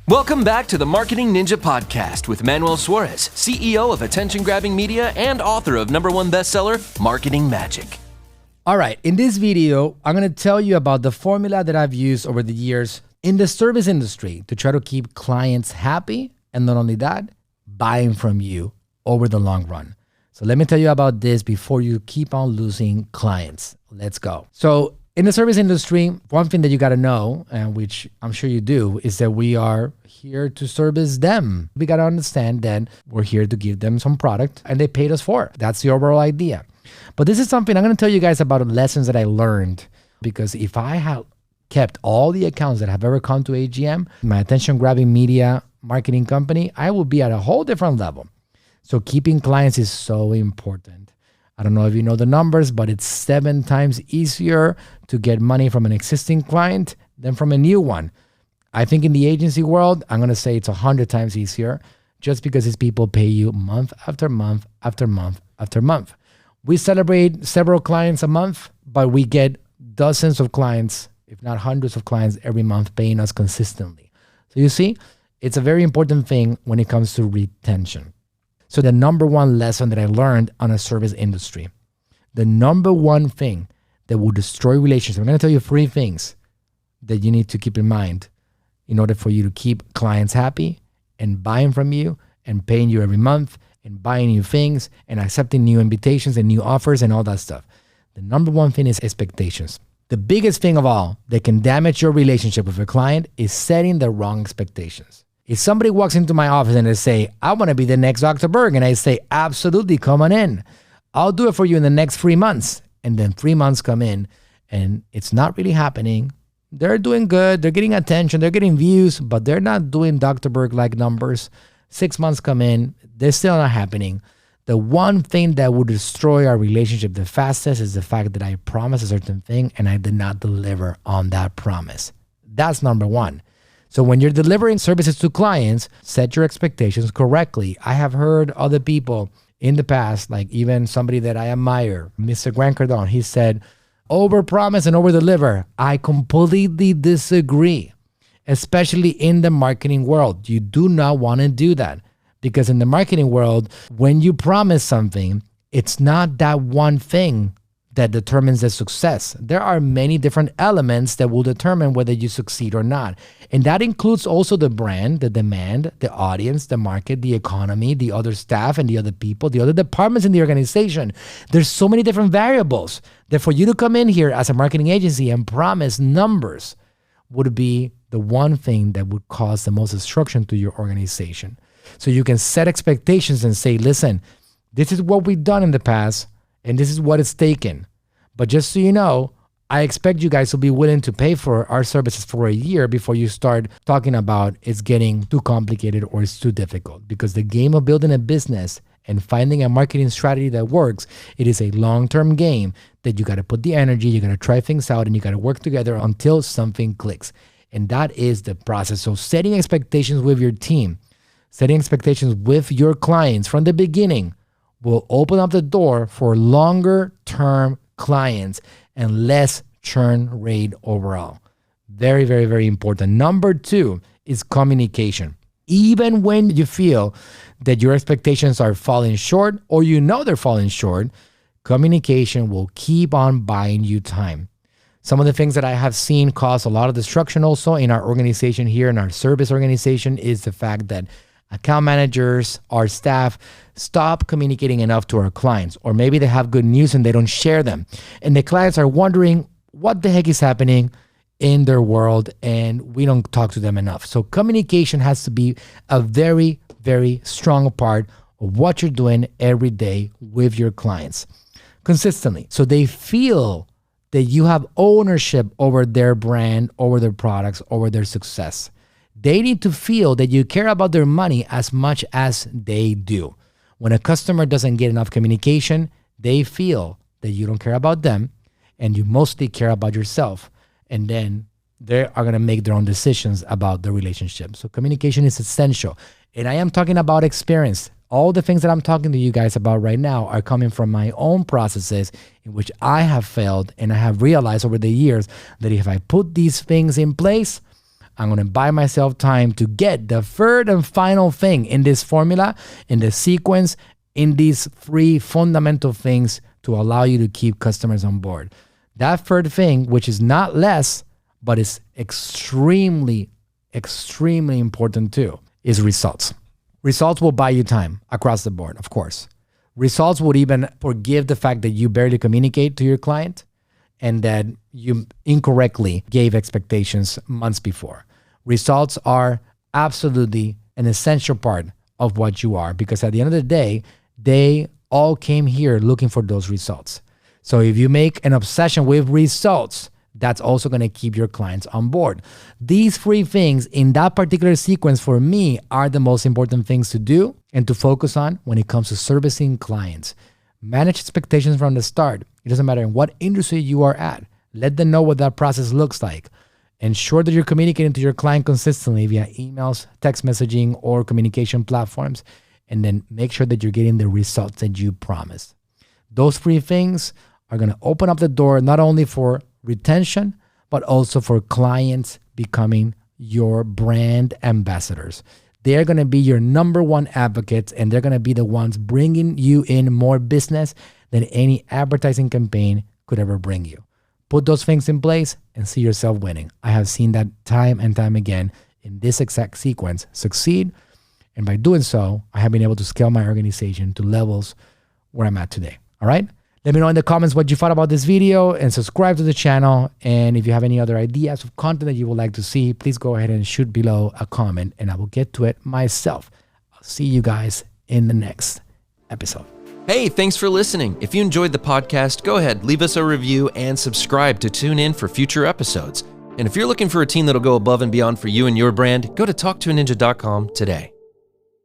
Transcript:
Welcome back to the Marketing Ninja Podcast with Manuel Suarez, CEO of attention-grabbing media and author of #1 bestseller, Marketing Magic. All right, in this video, I'm going to tell you about the formula that I've used over the years in the service industry to try to keep clients happy, and not only that, buying from you over the long run. So let me tell you about this before you keep on losing clients. Let's go. So in the service industry, one thing that you got to know, and which I'm sure you do, is that we are here to service them. We got to understand that we're here to give them some product and they paid us for it. That's the overall idea. But this is something I'm going to tell you guys about lessons that I learned, because if I had kept all the accounts that have ever come to AGM, my attention-grabbing media marketing company, I will be at a whole different level. So keeping clients is so important. I don't know if you know the numbers, but it's 7 times easier to get money from an existing client than from a new one. I think in the agency world, I'm going to say it's 100 times easier, just because these people pay you month after month after month after month. We celebrate several clients a month, but we get dozens of clients, if not hundreds of clients every month paying us consistently. So you see, it's a very important thing when it comes to retention. So the #1 lesson that I learned on a service industry, the #1 thing that will destroy relationships. I'm going to tell you 3 things that you need to keep in mind in order for you to keep clients happy and buying from you and paying you every month and buying new things and accepting new invitations and new offers and all that stuff. The #1 thing is expectations. The biggest thing of all that can damage your relationship with a client is setting the wrong expectations. If somebody walks into my office and they say, I want to be the next Dr. Berg, and I say, absolutely, come on in. I'll do it for you in the next 3 months. And then 3 months come in and it's not really happening. They're doing good. They're getting attention. They're getting views, but they're not doing Dr. Berg-like numbers. 6 months come in. They're still not happening. The one thing that would destroy our relationship the fastest is the fact that I promised a certain thing and I did not deliver on that promise. That's #1. So when you're delivering services to clients, set your expectations correctly. I have heard other people in the past, like even somebody that I admire, Mr. Grant Cardone, he said, overpromise and overdeliver. I completely disagree, especially in the marketing world. You do not want to do that, because in the marketing world, when you promise something, it's not that one thing that determines the success. There are many different elements that will determine whether you succeed or not. And that includes also the brand, the demand, the audience, the market, the economy, the other staff and the other people, the other departments in the organization. There's so many different variables that for you to come in here as a marketing agency and promise numbers would be the one thing that would cause the most destruction to your organization. So you can set expectations and say, listen, this is what we've done in the past, and this is what it's taken. But just so you know, I expect you guys to be willing to pay for our services for a year before you start talking about it's getting too complicated or it's too difficult. Because the game of building a business and finding a marketing strategy that works, it is a long-term game that you got to put the energy, you got to try things out, and you got to work together until something clicks. And that is the process. So setting expectations with your team, setting expectations with your clients from the beginning will open up the door for longer term clients and less churn rate overall. Very, very, very important. #2 is communication. Even when you feel that your expectations are falling short, or you know they're falling short, communication will keep on buying you time. Some of the things that I have seen cause a lot of destruction also in our organization here, in our service organization, is the fact that account managers, our staff, stop communicating enough to our clients, or maybe they have good news and they don't share them. And the clients are wondering what the heck is happening in their world, and we don't talk to them enough. So communication has to be a very, very strong part of what you're doing every day with your clients consistently. So they feel that you have ownership over their brand, over their products, over their success. They need to feel that you care about their money as much as they do. When a customer doesn't get enough communication, they feel that you don't care about them and you mostly care about yourself. And then they are going to make their own decisions about the relationship. So communication is essential. And I am talking about experience. All the things that I'm talking to you guys about right now are coming from my own processes in which I have failed, and I have realized over the years that if I put these things in place, I'm going to buy myself time to get the third and final thing in this formula, in the sequence, in these 3 fundamental things to allow you to keep customers on board. That third thing, which is not less, but is extremely, extremely important too, is results. Results will buy you time across the board, of course. Results would even forgive the fact that you barely communicate to your client and that you incorrectly gave expectations months before. Results are absolutely an essential part of what you are, because at the end of the day, they all came here looking for those results. So if you make an obsession with results, that's also going to keep your clients on board. These 3 things in that particular sequence for me are the most important things to do and to focus on when it comes to servicing clients. Manage expectations from the start. It doesn't matter in what industry you are at. Let them know what that process looks like. Ensure that you're communicating to your client consistently via emails, text messaging, or communication platforms. And then make sure that you're getting the results that you promised. Those 3 things are going to open up the door not only for retention, but also for clients becoming your brand ambassadors. They're going to be your number 1 advocates, and they're going to be the ones bringing you in more business than any advertising campaign could ever bring you. Put those things in place and see yourself winning. I have seen that time and time again in this exact sequence succeed. And by doing so, I have been able to scale my organization to levels where I'm at today. All right? Let me know in the comments what you thought about this video and subscribe to the channel. And if you have any other ideas of content that you would like to see, please go ahead and shoot below a comment and I will get to it myself. I'll see you guys in the next episode. Hey, thanks for listening. If you enjoyed the podcast, go ahead, leave us a review and subscribe to tune in for future episodes. And if you're looking for a team that'll go above and beyond for you and your brand, go to talktoaninja.com today.